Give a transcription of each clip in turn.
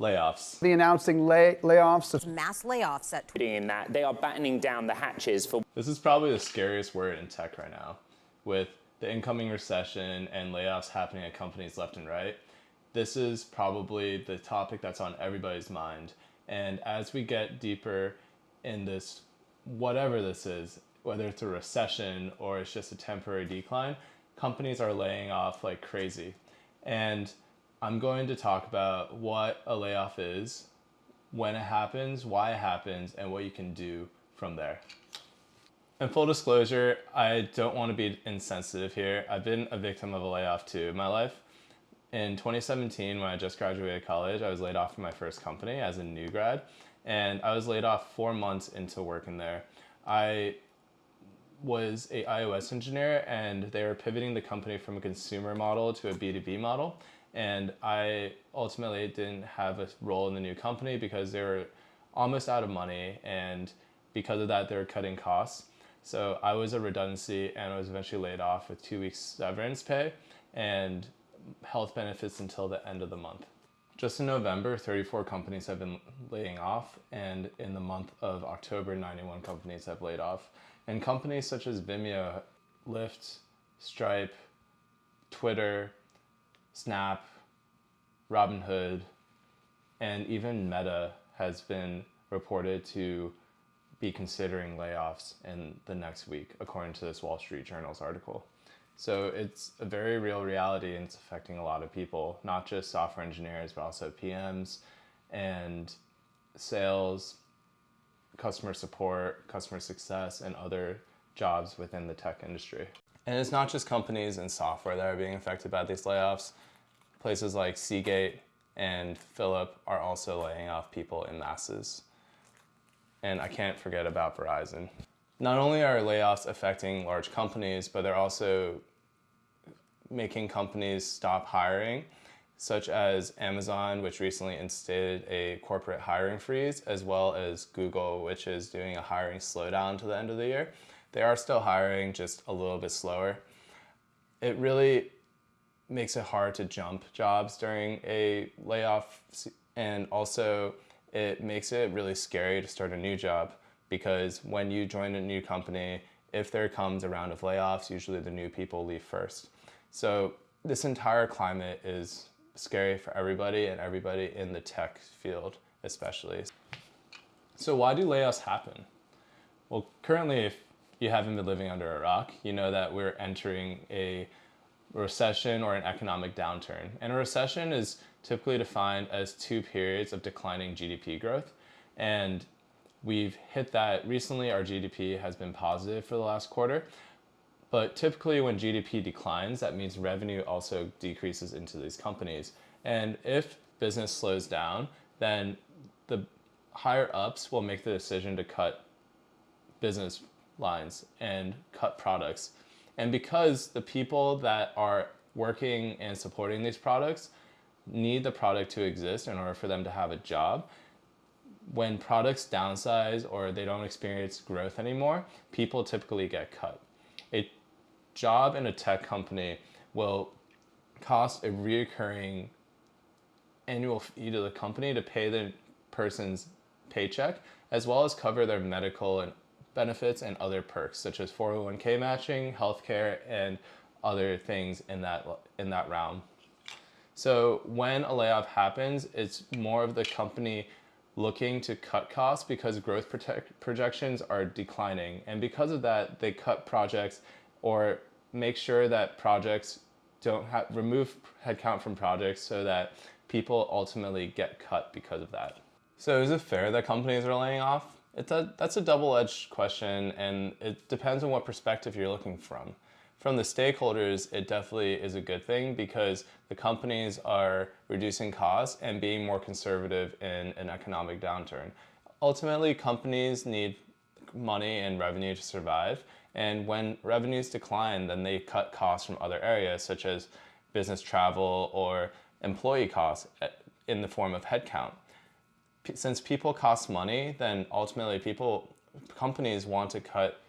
Layoffs. The announcing layoffs. Mass layoffs at in that they are battening down the hatches for. This is probably the scariest word in tech right now, with the incoming recession and layoffs happening at companies left and right. This is probably the topic that's on everybody's mind. And as we get deeper in this, whatever this is, whether it's a recession or it's just a temporary decline, companies are laying off like crazy. And I'm going to talk about what a layoff is, when it happens, why it happens, and what you can do from there. And full disclosure, I don't want to be insensitive here. I've been a victim of a layoff too in my life. In 2017, when I just graduated college, I was laid off from my first company as a new grad, and I was laid off 4 months into working there. I was a iOS engineer, and they were pivoting the company from a consumer model to a B2B model. And I ultimately didn't have a role in the new company because they were almost out of money, and because of that, they were cutting costs. So I was a redundancy, and I was eventually laid off with 2 weeks severance pay and health benefits until the end of the month. Just in November, 34 companies have been laying off, and in the month of October, 91 companies have laid off. And companies such as Vimeo, Lyft, Stripe, Twitter, Snap, Robinhood, and even Meta has been reported to be considering layoffs in the next week, according to this Wall Street Journal's article. So it's a very real reality, and it's affecting a lot of people, not just software engineers, but also PMs and sales, customer support, customer success, and other jobs within the tech industry. And it's not just companies and software that are being affected by these layoffs. Places like Seagate and Philip are also laying off people in masses. And I can't forget about Verizon. Not only are layoffs affecting large companies, but they're also making companies stop hiring, such as Amazon, which recently instituted a corporate hiring freeze, as well as Google, which is doing a hiring slowdown to the end of the year. They are still hiring, just a little bit slower. It really makes it hard to jump jobs during a layoff, and also it makes it really scary to start a new job, because when you join a new company, if there comes a round of layoffs, usually the new people leave first. So this entire climate is scary for everybody, and everybody in the tech field especially. So why do layoffs happen? Well, currently, if you haven't been living under a rock, you know that we're entering a recession or an economic downturn. And a recession is typically defined as 2 periods of declining GDP growth. And we've hit that recently. Our GDP has been positive for the last quarter. But typically when GDP declines, that means revenue also decreases into these companies. And if business slows down, then the higher ups will make the decision to cut business lines and cut products. And because the people that are working and supporting these products need the product to exist in order for them to have a job, when products downsize or they don't experience growth anymore, people typically get cut. A job in a tech company will cost a recurring annual fee to the company to pay the person's paycheck, as well as cover their medical and benefits and other perks, such as 401k matching, healthcare, and other things in that realm. So when a layoff happens, it's more of the company looking to cut costs because growth projections are declining. And because of that, they cut projects or make sure that projects remove headcount from projects so that people ultimately get cut because of that. So is it fair that companies are laying off? That's a double-edged question, and it depends on what perspective you're looking from. From the stakeholders, it definitely is a good thing because the companies are reducing costs and being more conservative in an economic downturn. Ultimately, companies need money and revenue to survive, and when revenues decline, then they cut costs from other areas such as business travel or employee costs in the form of headcount. Since people cost money, then ultimately companies want to cut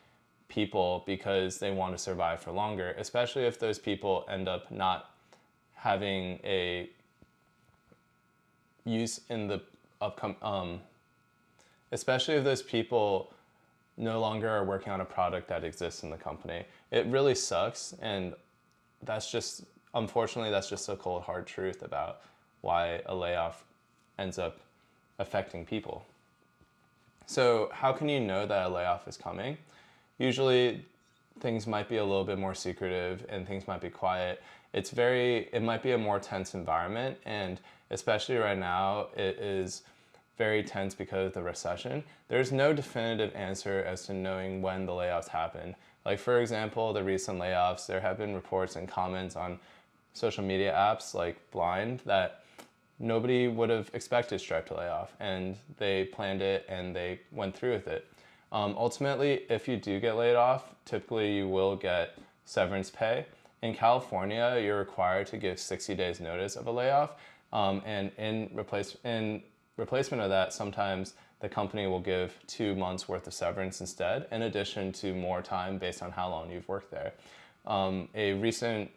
people because they want to survive for longer, especially if those people end up not having a use in the upcoming, especially if those people no longer are working on a product that exists in the company. It really sucks, and that's just, unfortunately, that's just a cold hard truth about why a layoff ends up affecting people. So how can you know that a layoff is coming? Usually things might be a little bit more secretive and things might be quiet. It might be a more tense environment, and especially right now, it is very tense because of the recession. There's no definitive answer as to knowing when the layoffs happen. Like, for example, the recent layoffs, there have been reports and comments on social media apps like Blind that nobody would have expected Stripe to lay off, and they planned it and they went through with it. Ultimately, if you do get laid off, typically you will get severance pay. In California, you're required to give 60 days notice of a layoff, and in replacement of that, sometimes the company will give 2 months worth of severance instead, in addition to more time based on how long you've worked there. A recent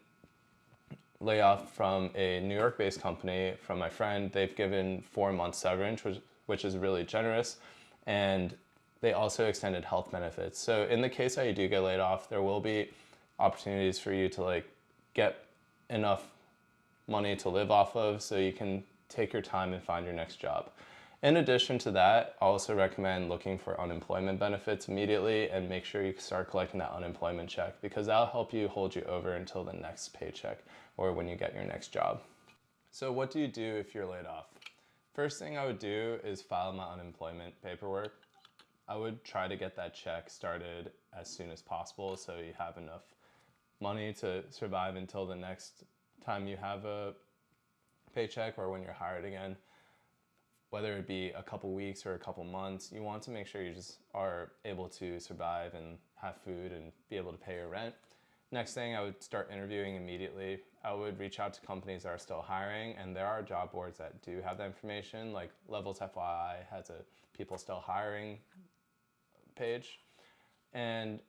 layoff from a New York-based company from my friend, they've given 4 months severance, which is really generous, and they also extended health benefits. So in the case that you do get laid off, there will be opportunities for you to get enough money to live off of so you can take your time and find your next job. In addition to that, I also recommend looking for unemployment benefits immediately and make sure you start collecting that unemployment check, because that'll help you hold you over until the next paycheck or when you get your next job. So what do you do if you're laid off? First thing I would do is file my unemployment paperwork. I would try to get that check started as soon as possible so you have enough money to survive until the next time you have a paycheck or when you're hired again. Whether it be a couple weeks or a couple months, you want to make sure you just are able to survive and have food and be able to pay your rent. Next thing, I would start interviewing immediately. I would reach out to companies that are still hiring, and there are job boards that do have that information, like Levels FYI has a people still hiring page. And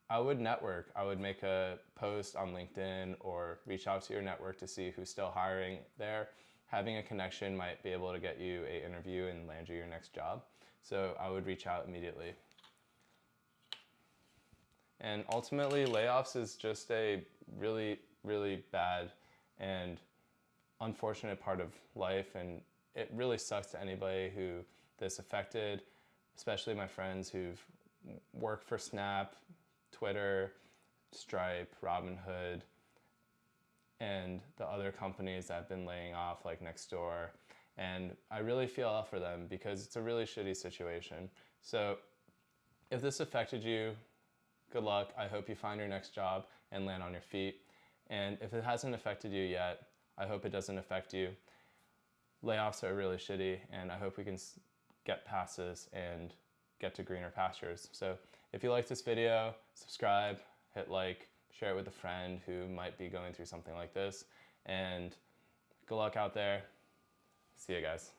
I would network. I would make a post on LinkedIn or reach out to your network to see who's still hiring there. Having a connection might be able to get you an interview and land you your next job. So I would reach out immediately. And ultimately, layoffs is just a really, really bad and unfortunate part of life, and it really sucks to anybody who this affected, especially my friends who've worked for Snap, Twitter, Stripe, Robinhood, and the other companies that have been laying off like Nextdoor. And I really feel for them because it's a really shitty situation. So if this affected you, good luck. I hope you find your next job and land on your feet. And if it hasn't affected you yet, I hope it doesn't affect you. Layoffs are really shitty, and I hope we can get past this and get to greener pastures. So if you like this video, subscribe, hit like, share it with a friend who might be going through something like this, and good luck out there. See you guys.